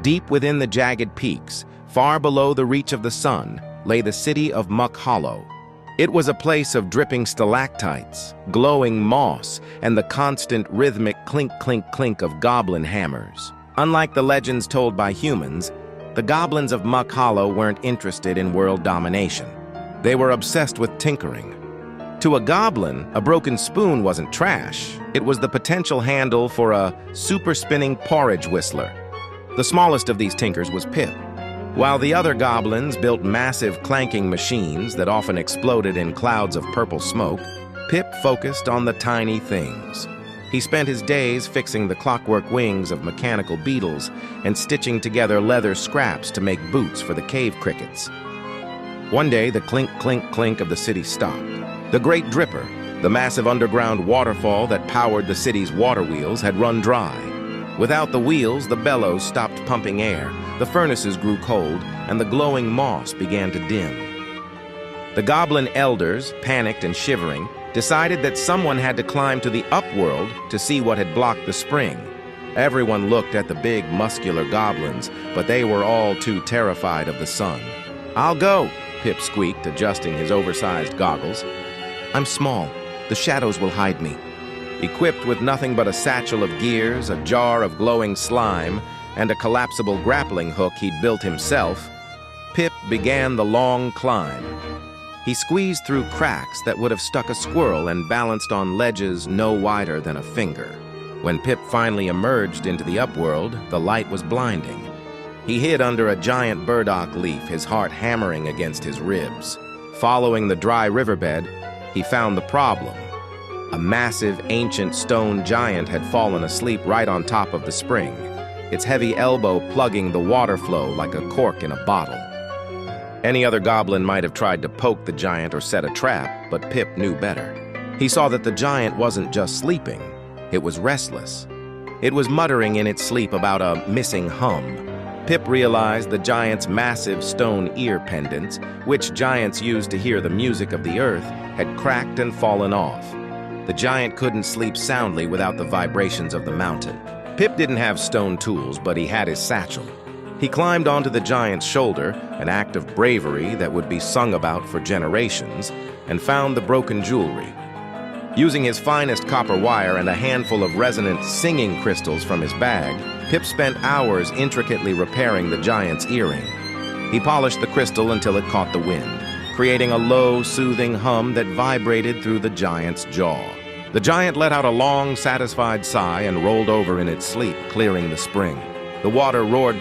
Deep within the jagged peaks, far below the reach of the sun, lay the city of Muck Hollow. It was a place of dripping stalactites, glowing moss, and the constant rhythmic clink-clink-clink of goblin hammers. Unlike the legends told by humans, the goblins of Muck Hollow weren't interested in world domination. They were obsessed with tinkering. To a goblin, a broken spoon wasn't trash. It was the potential handle for a super-spinning porridge whistler. The smallest of these tinkers was Pip. While the other goblins built massive clanking machines that often exploded in clouds of purple smoke, Pip focused on the tiny things. He spent his days fixing the clockwork wings of mechanical beetles and stitching together leather scraps to make boots for the cave crickets. One day, the clink-clink-clink of the city stopped. The Great Dripper, the massive underground waterfall that powered the city's water wheels, had run dry. Without the wheels, the bellows stopped pumping air, the furnaces grew cold, and the glowing moss began to dim. The goblin elders, panicked and shivering, decided that someone had to climb to the upworld to see what had blocked the spring. Everyone looked at the big, muscular goblins, but they were all too terrified of the sun. "I'll go," Pip squeaked, adjusting his oversized goggles. "I'm small. The shadows will hide me." Equipped with nothing but a satchel of gears, a jar of glowing slime, and a collapsible grappling hook he'd built himself, Pip began the long climb. He squeezed through cracks that would have stuck a squirrel and balanced on ledges no wider than a finger. When Pip finally emerged into the upworld, the light was blinding. He hid under a giant burdock leaf, his heart hammering against his ribs. Following the dry riverbed, he found the problem. A massive, ancient stone giant had fallen asleep right on top of the spring, its heavy elbow plugging the water flow like a cork in a bottle. Any other goblin might have tried to poke the giant or set a trap, but Pip knew better. He saw that the giant wasn't just sleeping, it was restless. It was muttering in its sleep about a missing hum. Pip realized the giant's massive stone ear pendants, which giants used to hear the music of the earth, had cracked and fallen off. The giant couldn't sleep soundly without the vibrations of the mountain. Pip didn't have stone tools, but he had his satchel. He climbed onto the giant's shoulder, an act of bravery that would be sung about for generations, and found the broken jewelry. Using his finest copper wire and a handful of resonant singing crystals from his bag, Pip spent hours intricately repairing the giant's earring. He polished the crystal until it caught the wind, creating a low, soothing hum that vibrated through the giant's jaw. The giant let out a long, satisfied sigh and rolled over in its sleep, clearing the spring. The water roared